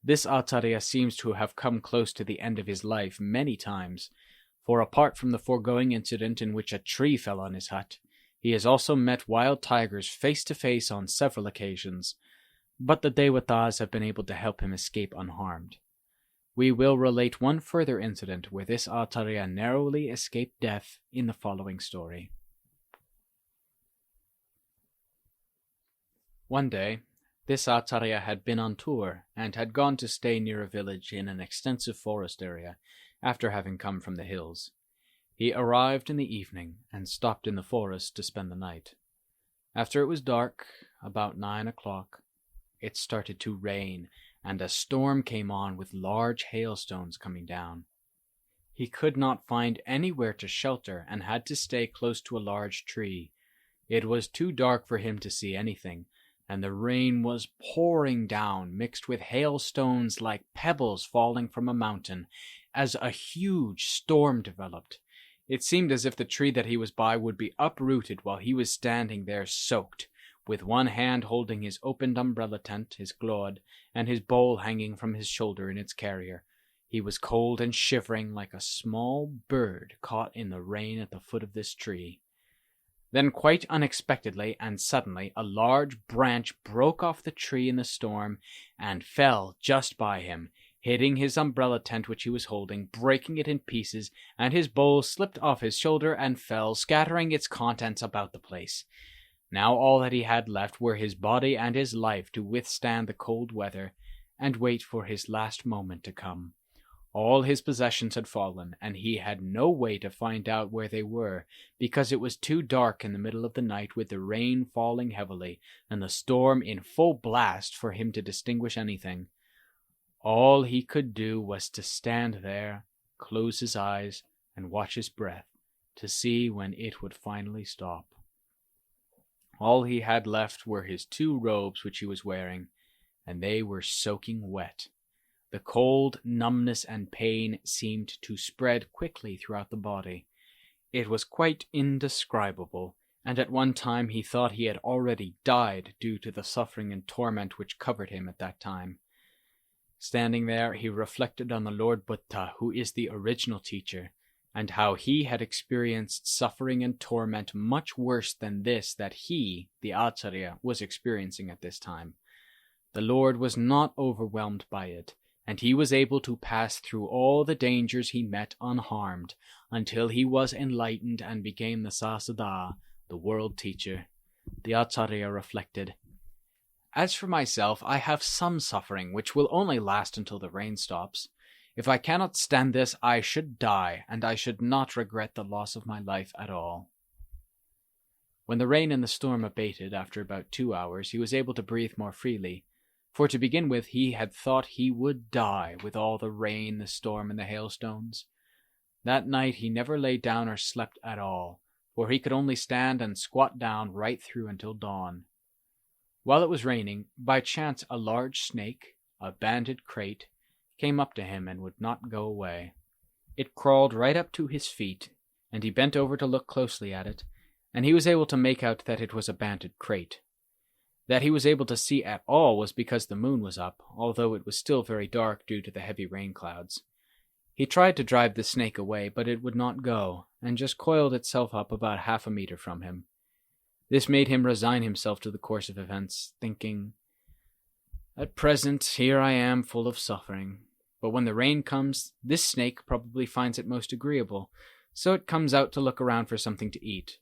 This Acharya seems to have come close to the end of his life many times, for apart from the foregoing incident in which a tree fell on his hut, he has also met wild tigers face to face on several occasions, but the Devatas have been able to help him escape unharmed. We will relate one further incident where this Acharya narrowly escaped death in the following story. One day, this Acharya had been on tour and had gone to stay near a village in an extensive forest area after having come from the hills. He arrived in the evening and stopped in the forest to spend the night. After it was dark, about 9 o'clock, it started to rain, and a storm came on with large hailstones coming down. He could not find anywhere to shelter and had to stay close to a large tree. It was too dark for him to see anything, and the rain was pouring down, mixed with hailstones like pebbles falling from a mountain, as a huge storm developed. It seemed as if the tree that he was by would be uprooted while he was standing there soaked, with one hand holding his opened umbrella tent, his glöd, and his bowl hanging from his shoulder in its carrier. He was cold and shivering like a small bird caught in the rain at the foot of this tree. Then quite unexpectedly and suddenly a large branch broke off the tree in the storm and fell just by him, hitting his umbrella tent which he was holding, breaking it in pieces, and his bowl slipped off his shoulder and fell, scattering its contents about the place. Now all that he had left were his body and his life to withstand the cold weather and wait for his last moment to come. All his possessions had fallen, and he had no way to find out where they were, because it was too dark in the middle of the night with the rain falling heavily and the storm in full blast for him to distinguish anything. All he could do was to stand there, close his eyes, and watch his breath, to see when it would finally stop. All he had left were his 2 robes which he was wearing, and they were soaking wet. The cold, numbness, and pain seemed to spread quickly throughout the body. It was quite indescribable, and at one time he thought he had already died due to the suffering and torment which covered him at that time. Standing there, he reflected on the Lord Buddha, who is the original teacher, and how he had experienced suffering and torment much worse than this that he, the Acharya, was experiencing at this time. The Lord was not overwhelmed by it, and he was able to pass through all the dangers he met unharmed, until he was enlightened and became the Sasada, the world teacher. The Acharya reflected, "As for myself, I have some suffering which will only last until the rain stops. If I cannot stand this, I should die, and I should not regret the loss of my life at all." When the rain and the storm abated after about 2 hours, he was able to breathe more freely. For to begin with, he had thought he would die with all the rain, the storm, and the hailstones. That night he never lay down or slept at all, for he could only stand and squat down right through until dawn. While it was raining, by chance a large snake, a banded crate, came up to him and would not go away. It crawled right up to his feet, and he bent over to look closely at it, and he was able to make out that it was a banded crate. That he was able to see at all was because the moon was up, although it was still very dark due to the heavy rain clouds. He tried to drive the snake away, but it would not go, and just coiled itself up about 1/2 meter from him. This made him resign himself to the course of events, thinking, "At present, here I am full of suffering, but when the rain comes, this snake probably finds it most agreeable, so it comes out to look around for something to eat.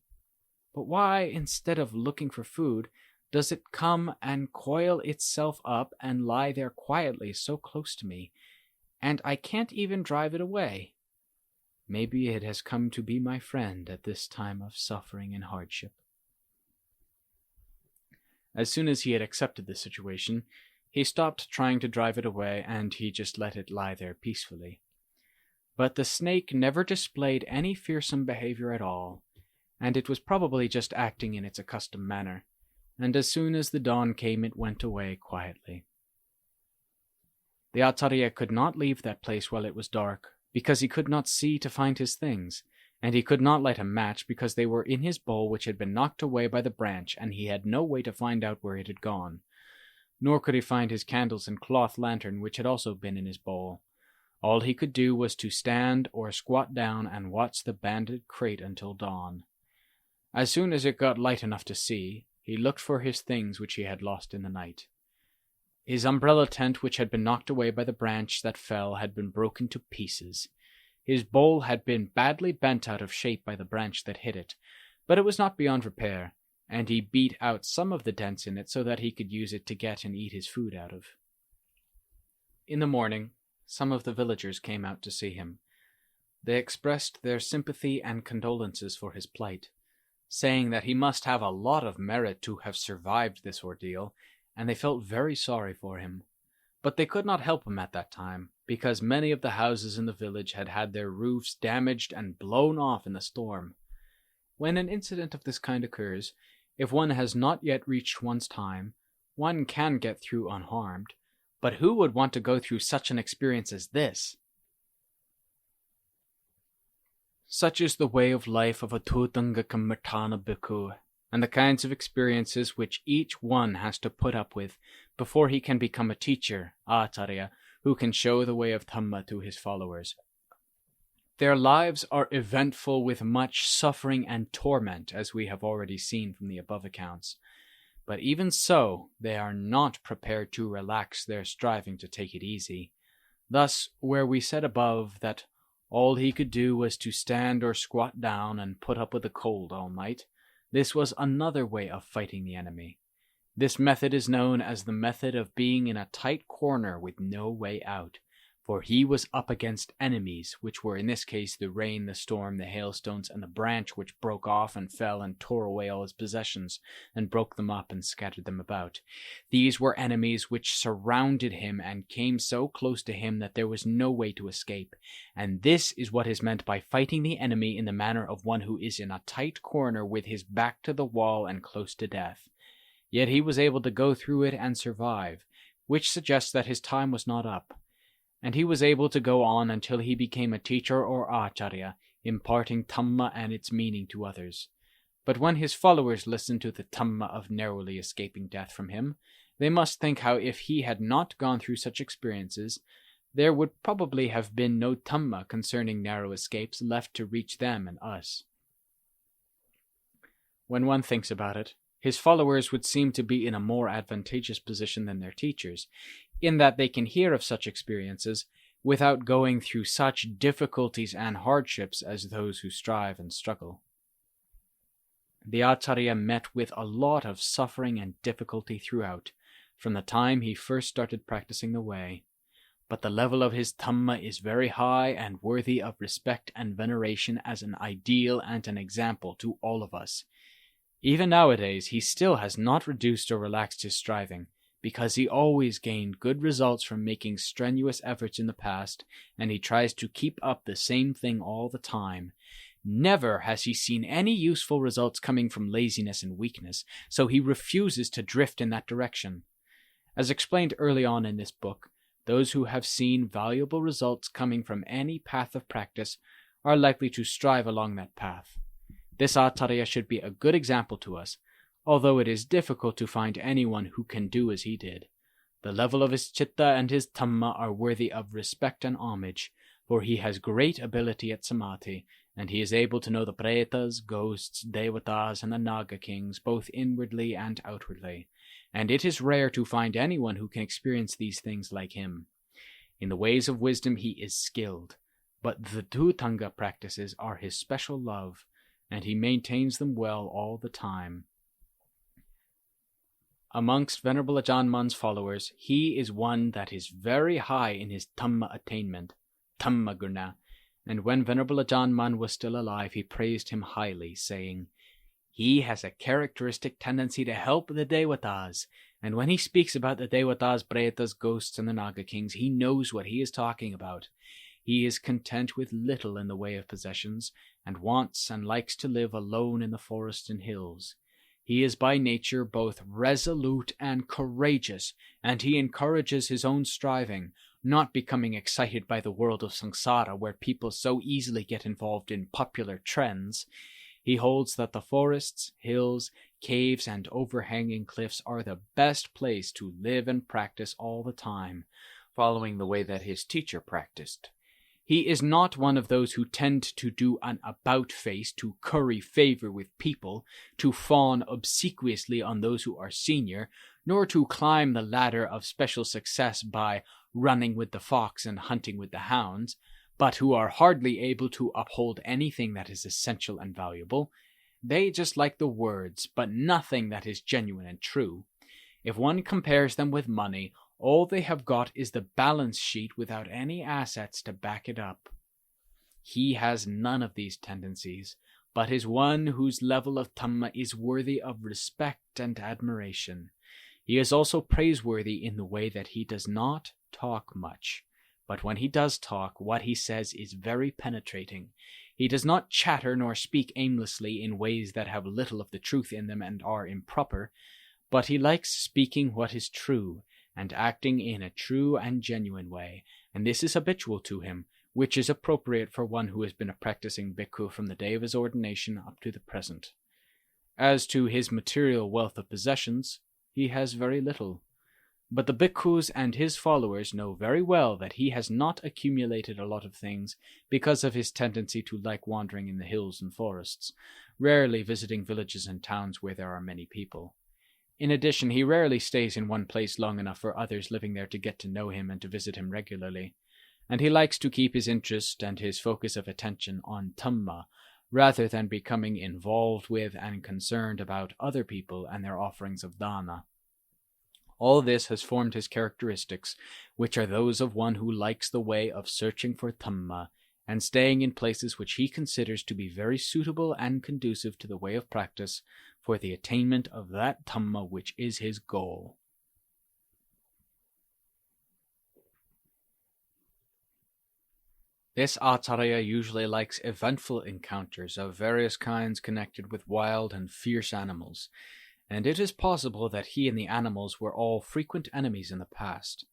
But why, instead of looking for food, does it come and coil itself up and lie there quietly so close to me, and I can't even drive it away? Maybe it has come to be my friend at this time of suffering and hardship." As soon as he had accepted the situation, he stopped trying to drive it away, and he just let it lie there peacefully. But the snake never displayed any fearsome behavior at all, and it was probably just acting in its accustomed manner, and as soon as the dawn came it went away quietly. The Acharya could not leave that place while it was dark, because he could not see to find his things, and he could not light a match because they were in his bowl which had been knocked away by the branch, and he had no way to find out where it had gone. nor could he find his candles and cloth lantern which had also been in his bowl. All he could do was to stand or squat down and watch the banded crate until dawn. As soon as it got light enough to see, he looked for his things which he had lost in the night. His umbrella tent, which had been knocked away by the branch that fell, had been broken to pieces. His bowl had been badly bent out of shape by the branch that hit it, but it was not beyond repair, and he beat out some of the dents in it so that he could use it to get and eat his food out of. In the morning, some of the villagers came out to see him. They expressed their sympathy and condolences for his plight, saying that he must have a lot of merit to have survived this ordeal, and they felt very sorry for him. But they could not help him at that time, because many of the houses in the village had had their roofs damaged and blown off in the storm. When an incident of this kind occurs, if one has not yet reached one's time, one can get through unharmed, but who would want to go through such an experience as this? Such is the way of life of a Tutanga Kamatana Bhikkhu, and the kinds of experiences which each one has to put up with before he can become a teacher, Acharya, who can show the way of Dhamma to his followers. Their lives are eventful with much suffering and torment, as we have already seen from the above accounts. But even so, they are not prepared to relax their striving to take it easy. Thus, where we said above that all he could do was to stand or squat down and put up with the cold all night, this was another way of fighting the enemy. This method is known as the method of being in a tight corner with no way out, for he was up against enemies, which were in this case the rain, the storm, the hailstones, and the branch which broke off and fell and tore away all his possessions, and broke them up and scattered them about. These were enemies which surrounded him and came so close to him that there was no way to escape. And this is what is meant by fighting the enemy in the manner of one who is in a tight corner with his back to the wall and close to death. Yet he was able to go through it and survive, which suggests that his time was not up. And he was able to go on until he became a teacher or acharya, imparting Dhamma and its meaning to others. But when his followers listened to the Dhamma of narrowly escaping death from him, they must think how if he had not gone through such experiences, there would probably have been no Dhamma concerning narrow escapes left to reach them and us. When one thinks about it, his followers would seem to be in a more advantageous position than their teachers, in that they can hear of such experiences without going through such difficulties and hardships as those who strive and struggle. The Acharya met with a lot of suffering and difficulty throughout, from the time he first started practicing the way, but the level of his Dhamma is very high and worthy of respect and veneration as an ideal and an example to all of us. Even nowadays, he still has not reduced or relaxed his striving, because he always gained good results from making strenuous efforts in the past, and he tries to keep up the same thing all the time. Never has he seen any useful results coming from laziness and weakness, so he refuses to drift in that direction. As explained early on in this book, those who have seen valuable results coming from any path of practice are likely to strive along that path. This Acharya should be a good example to us, although it is difficult to find anyone who can do as he did. The level of his chitta and his Dhamma are worthy of respect and homage, for he has great ability at samadhi, and he is able to know the pretas, ghosts, devatas, and the naga kings, both inwardly and outwardly, and it is rare to find anyone who can experience these things like him. In the ways of wisdom he is skilled, but the Dhutanga practices are his special love, and he maintains them well all the time. Amongst Venerable Ajaan Mun's followers, he is one that is very high in his Dhamma attainment, Dhamma Guna, and when Venerable Ajaan Mun was still alive, he praised him highly, saying, "He has a characteristic tendency to help the Devatas, and when he speaks about the Devatas, Pretas, ghosts, and the Naga kings, he knows what he is talking about. He is content with little in the way of possessions, and wants and likes to live alone in the forest and hills. He is by nature both resolute and courageous, and he encourages his own striving, not becoming excited by the world of samsara where people so easily get involved in popular trends. He holds that the forests, hills, caves, and overhanging cliffs are the best place to live and practice all the time, following the way that his teacher practiced. He is not one of those who tend to do an about-face to curry favor with people, to fawn obsequiously on those who are senior, nor to climb the ladder of special success by running with the fox and hunting with the hounds, but who are hardly able to uphold anything that is essential and valuable. They just like the words, but nothing that is genuine and true. If one compares them with money, all they have got is the balance sheet without any assets to back it up. He has none of these tendencies, but is one whose level of Dhamma is worthy of respect and admiration. He is also praiseworthy in the way that he does not talk much, but when he does talk, what he says is very penetrating. He does not chatter nor speak aimlessly in ways that have little of the truth in them and are improper, but he likes speaking what is true, and acting in a true and genuine way, and this is habitual to him, which is appropriate for one who has been a practicing bhikkhu from the day of his ordination up to the present. As to his material wealth of possessions, he has very little, but the bhikkhus and his followers know very well that he has not accumulated a lot of things because of his tendency to like wandering in the hills and forests, rarely visiting villages and towns where there are many people. In addition, he rarely stays in one place long enough for others living there to get to know him and to visit him regularly, and he likes to keep his interest and his focus of attention on Dhamma, rather than becoming involved with and concerned about other people and their offerings of dana. All this has formed his characteristics, which are those of one who likes the way of searching for Dhamma, and staying in places which he considers to be very suitable and conducive to the way of practice for the attainment of that Dhamma which is his goal. This Acharya usually likes eventful encounters of various kinds connected with wild and fierce animals, and it is possible that he and the animals were all frequent enemies in the past.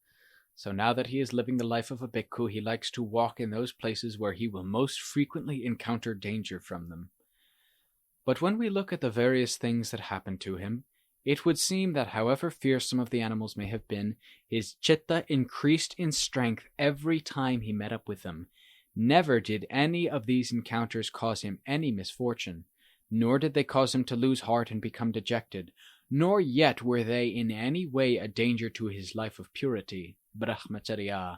So now that he is living the life of a bhikkhu, he likes to walk in those places where he will most frequently encounter danger from them. But when we look at the various things that happened to him, it would seem that however fierce some of the animals may have been, his citta increased in strength every time he met up with them. Never did any of these encounters cause him any misfortune, nor did they cause him to lose heart and become dejected, nor yet were they in any way a danger to his life of purity, brahmacharya.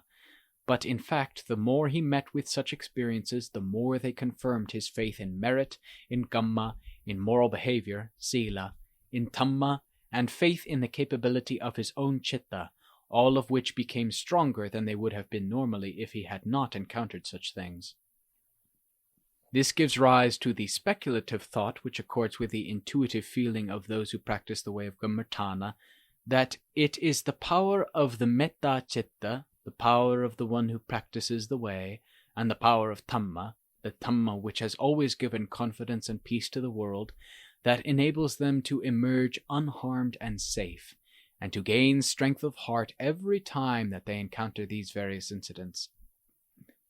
But in fact, the more he met with such experiences, the more they confirmed his faith in merit, in kamma, in moral behavior, sila, in dhamma, and faith in the capability of his own citta, all of which became stronger than they would have been normally if he had not encountered such things. This gives rise to the speculative thought, which accords with the intuitive feeling of those who practice the way of Gammatana, that it is the power of the metta citta, the power of the one who practices the way, and the power of Dhamma, the Dhamma which has always given confidence and peace to the world, that enables them to emerge unharmed and safe, and to gain strength of heart every time that they encounter these various incidents.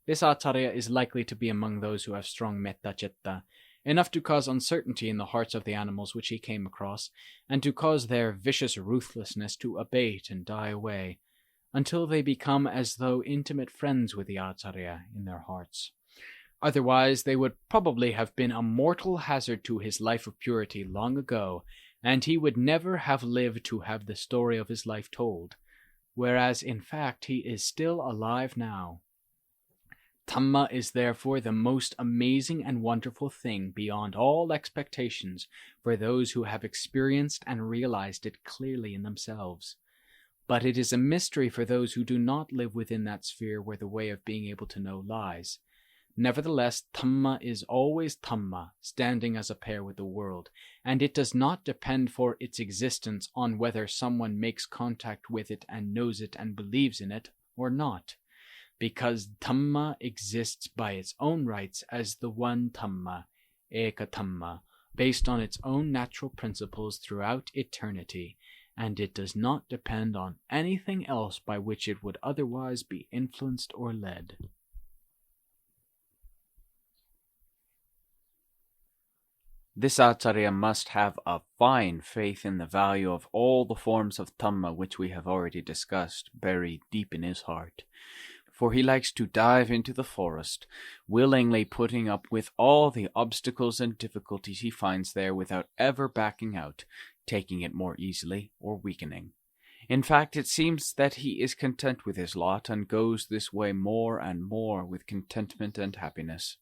This Acharya is likely to be among those who have strong metta citta, enough to cause uncertainty in the hearts of the animals which he came across, and to cause their vicious ruthlessness to abate and die away, until they become as though intimate friends with the Acharya in their hearts. Otherwise, they would probably have been a mortal hazard to his life of purity long ago, and he would never have lived to have the story of his life told, whereas in fact he is still alive now. Dhamma is therefore the most amazing and wonderful thing beyond all expectations for those who have experienced and realized it clearly in themselves. But it is a mystery for those who do not live within that sphere where the way of being able to know lies. Nevertheless, Dhamma is always Dhamma, standing as a pair with the world, and it does not depend for its existence on whether someone makes contact with it and knows it and believes in it or not, because Dhamma exists by its own rights as the one Dhamma, Eka Dhamma, based on its own natural principles throughout eternity, and it does not depend on anything else by which it would otherwise be influenced or led. This Acharya must have a fine faith in the value of all the forms of Dhamma which we have already discussed, buried deep in his heart. For he likes to dive into the forest, willingly putting up with all the obstacles and difficulties he finds there without ever backing out, taking it more easily or weakening. In fact, it seems that he is content with his lot and goes this way more and more with contentment and happiness.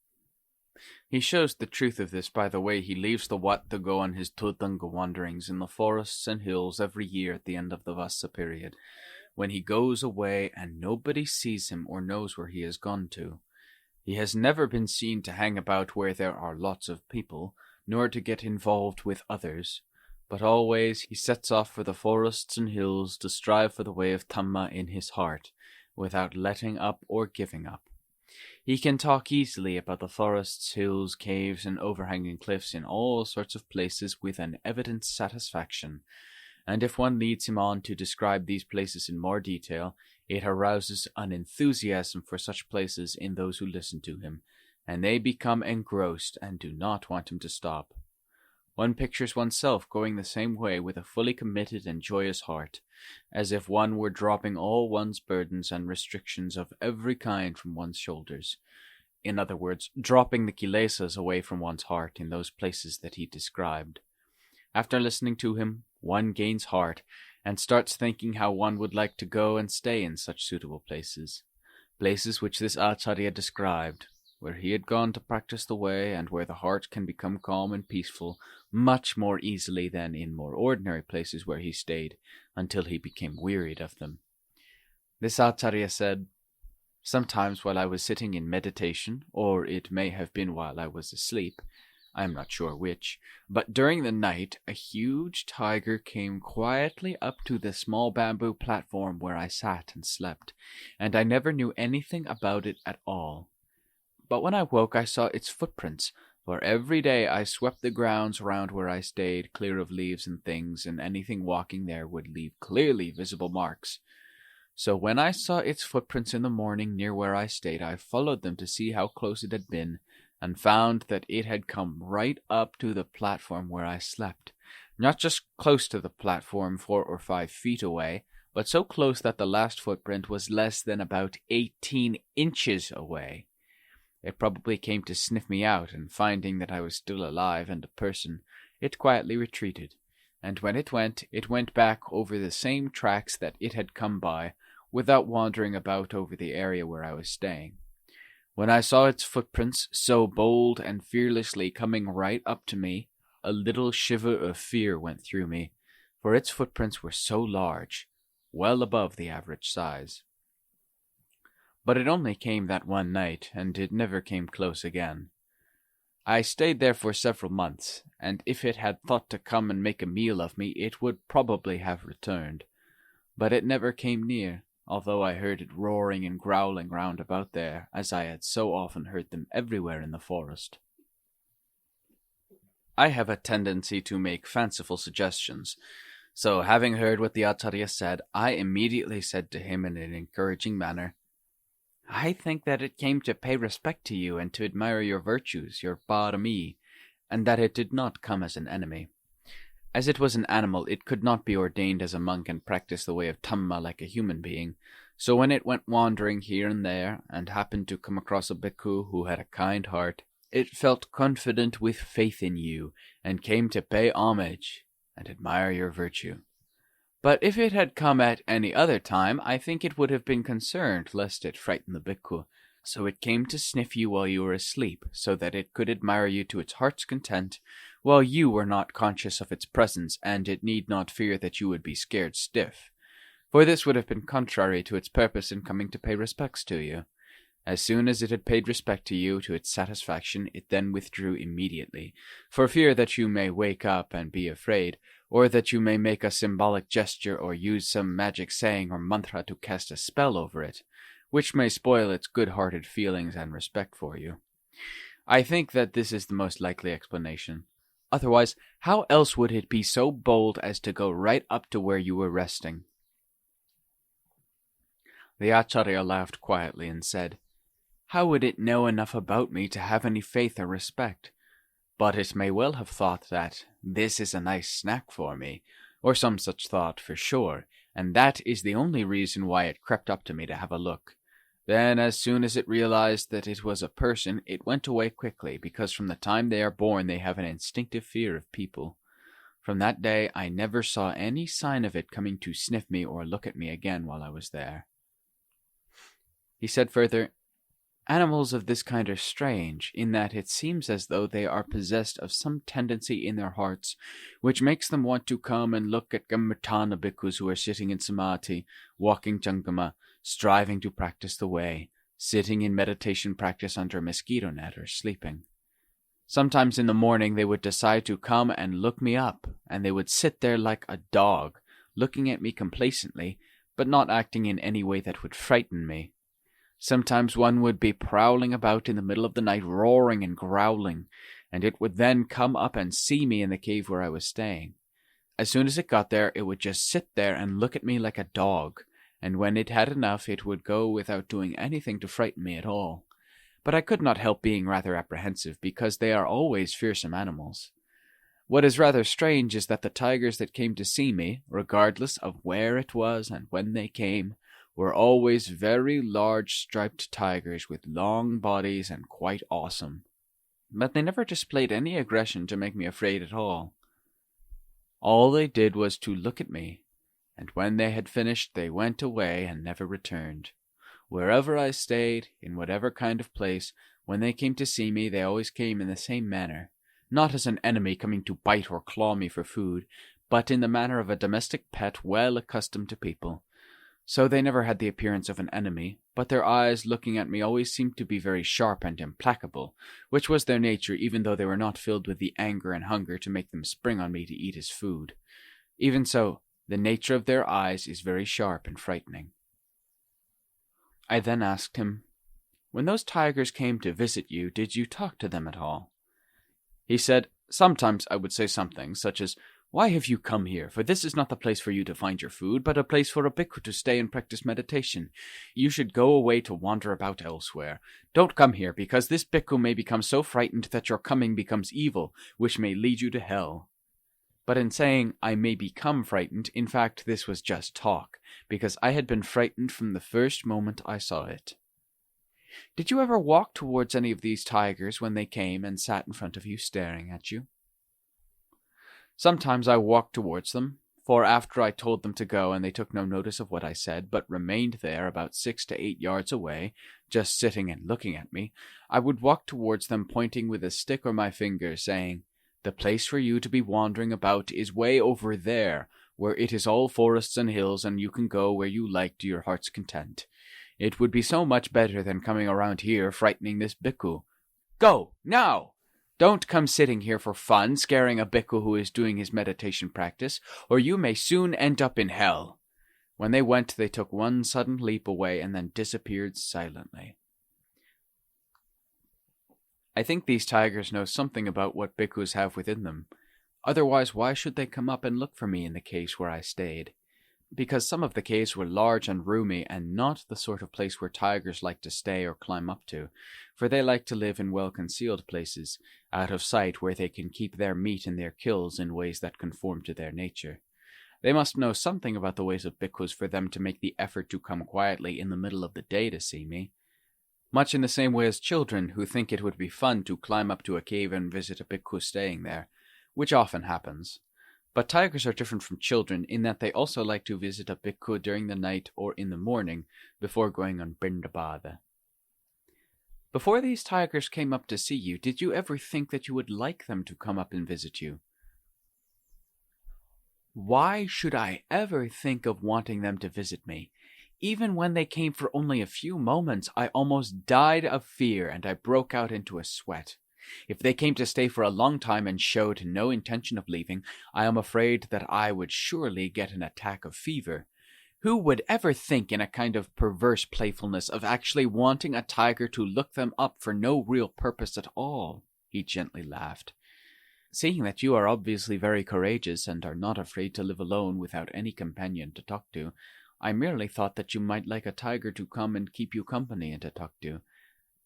He shows the truth of this by the way he leaves the Wat to go on his Tudanga wanderings in the forests and hills every year at the end of the Vassa period, when he goes away and nobody sees him or knows where he has gone to. He has never been seen to hang about where there are lots of people, nor to get involved with others, but always he sets off for the forests and hills to strive for the way of Dhamma in his heart, without letting up or giving up. He can talk easily about the forests, hills, caves, and overhanging cliffs in all sorts of places with an evident satisfaction, and if one leads him on to describe these places in more detail, it arouses an enthusiasm for such places in those who listen to him, and they become engrossed and do not want him to stop. One pictures oneself going the same way with a fully committed and joyous heart, as if one were dropping all one's burdens and restrictions of every kind from one's shoulders. In other words, dropping the kilesas away from one's heart in those places that he described. After listening to him, one gains heart, and starts thinking how one would like to go and stay in such suitable places. Places which this Acharya described, where he had gone to practice the way, and where the heart can become calm and peaceful much more easily than in more ordinary places where he stayed, until he became wearied of them. This Acharya said, "Sometimes while I was sitting in meditation, or it may have been while I was asleep, I am not sure which, but during the night a huge tiger came quietly up to the small bamboo platform where I sat and slept, and I never knew anything about it at all. But when I woke I saw its footprints, for every day I swept the grounds round where I stayed, clear of leaves and things, and anything walking there would leave clearly visible marks. So when I saw its footprints in the morning near where I stayed, I followed them to see how close it had been, and found that it had come right up to the platform where I slept, not just close to the platform 4 or 5 feet away, but so close that the last footprint was less than about 18 inches away. It probably came to sniff me out, and finding that I was still alive and a person, it quietly retreated, and when it went back over the same tracks that it had come by, without wandering about over the area where I was staying. When I saw its footprints so bold and fearlessly coming right up to me, a little shiver of fear went through me, for its footprints were so large, well above the average size. But it only came that one night, and it never came close again. I stayed there for several months, and if it had thought to come and make a meal of me, it would probably have returned. But it never came near, although I heard it roaring and growling round about there, as I had so often heard them everywhere in the forest. I have a tendency to make fanciful suggestions, so having heard what the Acharya said, I immediately said to him in an encouraging manner, "I think that it came to pay respect to you and to admire your virtues, your parami, and that it did not come as an enemy. As it was an animal, it could not be ordained as a monk and practice the way of Dhamma like a human being, so when it went wandering here and there, and happened to come across a bhikkhu who had a kind heart, it felt confident with faith in you, and came to pay homage and admire your virtue. But if it had come at any other time, I think it would have been concerned lest it frighten the bhikkhu, so it came to sniff you while you were asleep, so that it could admire you to its heart's content, while you were not conscious of its presence, and it need not fear that you would be scared stiff. For this would have been contrary to its purpose in coming to pay respects to you. As soon as it had paid respect to you to its satisfaction, it then withdrew immediately, for fear that you may wake up and be afraid, or that you may make a symbolic gesture or use some magic saying or mantra to cast a spell over it, which may spoil its good-hearted feelings and respect for you. I think that this is the most likely explanation. Otherwise, how else would it be so bold as to go right up to where you were resting?" The Acharya laughed quietly and said, "How would it know enough about me to have any faith or respect? but it may well have thought that this is a nice snack for me, or some such thought for sure, and that is the only reason why it crept up to me to have a look. Then, as soon as it realized that it was a person, it went away quickly, because from the time they are born they have an instinctive fear of people. From that day I never saw any sign of it coming to sniff me or look at me again while I was there. He said further, "Animals of this kind are strange, in that it seems as though they are possessed of some tendency in their hearts, which makes them want to come and look at Gammatana bhikkhus who are sitting in samadhi, walking jangama, striving to practice the way, sitting in meditation practice under a mosquito net or sleeping. Sometimes in the morning they would decide to come and look me up, and they would sit there like a dog, looking at me complacently, but not acting in any way that would frighten me. Sometimes one would be prowling about in the middle of the night, roaring and growling, and it would then come up and see me in the cave where I was staying. As soon as it got there, it would just sit there and look at me like a dog, and when it had enough, it would go without doing anything to frighten me at all. But I could not help being rather apprehensive, because they are always fearsome animals. What is rather strange is that the tigers that came to see me, regardless of where it was and when they came, were always very large striped tigers with long bodies and quite awesome. But they never displayed any aggression to make me afraid at all. All they did was to look at me, and when they had finished they went away and never returned. Wherever I stayed, in whatever kind of place, when they came to see me, they always came in the same manner, not as an enemy coming to bite or claw me for food, but in the manner of a domestic pet well accustomed to people. So they never had the appearance of an enemy, but their eyes looking at me always seemed to be very sharp and implacable, which was their nature, even though they were not filled with the anger and hunger to make them spring on me to eat as food. Even so, the nature of their eyes is very sharp and frightening." I then asked him, "When those tigers came to visit you, did you talk to them at all?" He said, "Sometimes I would say something, such as, 'Why have you come here? For this is not the place for you to find your food, but a place for a bhikkhu to stay and practice meditation. You should go away to wander about elsewhere. Don't come here, because this bhikkhu may become so frightened that your coming becomes evil, which may lead you to hell.' But in saying I may become frightened, in fact this was just talk, because I had been frightened from the first moment I saw it. Did you ever walk towards any of these tigers when they came and sat in front of you staring at you?" Sometimes I walked towards them, for after I told them to go and they took no notice of what I said, but remained there about 6 to 8 yards away, just sitting and looking at me, I would walk towards them pointing with a stick or my finger, saying, "The place for you to be wandering about is way over there, where it is all forests and hills, and you can go where you like to your heart's content. It would be so much better than coming around here frightening this bhikkhu. Go, now! Don't come sitting here for fun, scaring a bhikkhu who is doing his meditation practice, or you may soon end up in hell." When they went, they took one sudden leap away and then disappeared silently. I think these tigers know something about what bhikkhus have within them. Otherwise, why should they come up and look for me in the caves where I stayed? Because some of the caves were large and roomy, and not the sort of place where tigers like to stay or climb up to, for they like to live in well-concealed places, out of sight, where they can keep their meat in their kills in ways that conform to their nature. They must know something about the ways of bhikkhus for them to make the effort to come quietly in the middle of the day to see me. Much in the same way as children who think it would be fun to climb up to a cave and visit a bhikkhu staying there, which often happens. But tigers are different from children in that they also like to visit a bhikkhu during the night or in the morning before going on Paṭipadā. Before these tigers came up to see you, did you ever think that you would like them to come up and visit you? Why should I ever think of wanting them to visit me? Even when they came for only a few moments, I almost died of fear and I broke out into a sweat. If they came to stay for a long time and showed no intention of leaving, I am afraid that I would surely get an attack of fever. Who would ever think in a kind of perverse playfulness of actually wanting a tiger to look them up for no real purpose at all? He gently laughed. Seeing that you are obviously very courageous and are not afraid to live alone without any companion to talk to, I merely thought that you might like a tiger to come and keep you company and to talk to.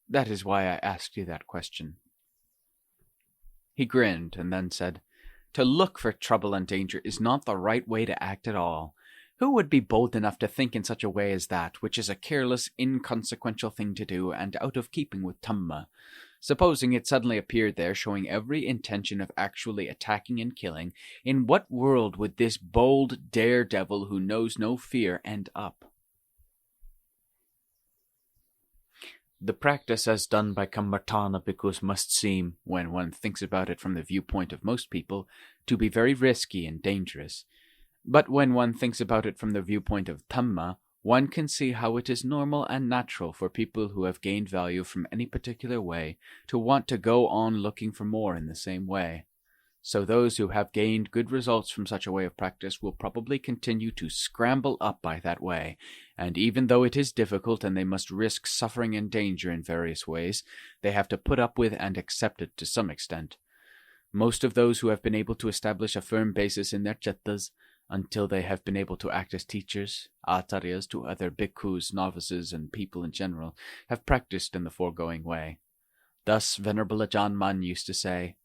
That is why I asked you that question. He grinned and then said, "To look for trouble and danger is not the right way to act at all. Who would be bold enough to think in such a way as that, which is a careless, inconsequential thing to do, and out of keeping with Dhamma? Supposing it suddenly appeared there, showing every intention of actually attacking and killing, in what world would this bold daredevil who knows no fear end up?" The practice as done by Kammatthana bhikkhus must seem, when one thinks about it from the viewpoint of most people, to be very risky and dangerous. But when one thinks about it from the viewpoint of Dhamma, one can see how it is normal and natural for people who have gained value from any particular way to want to go on looking for more in the same way. So those who have gained good results from such a way of practice will probably continue to scramble up by that way, and even though it is difficult and they must risk suffering and danger in various ways, they have to put up with and accept it to some extent. Most of those who have been able to establish a firm basis in their cittas, until they have been able to act as teachers, acharyas to other bhikkhus, novices, and people in general, have practiced in the foregoing way. Thus Venerable Ajaan used to say,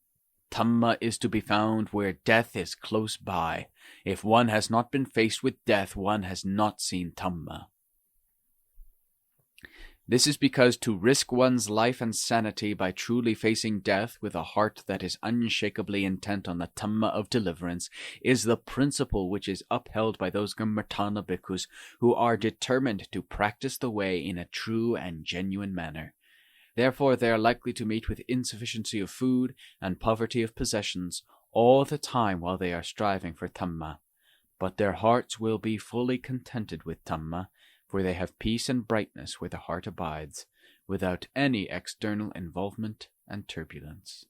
"Dhamma is to be found where death is close by. If one has not been faced with death, one has not seen Dhamma." This is because to risk one's life and sanity by truly facing death with a heart that is unshakably intent on the Dhamma of deliverance is the principle which is upheld by those Kammatthana bhikkhus who are determined to practice the way in a true and genuine manner. Therefore they are likely to meet with insufficiency of food and poverty of possessions all the time while they are striving for Dhamma. But their hearts will be fully contented with Dhamma, for they have peace and brightness where the heart abides, without any external involvement and turbulence.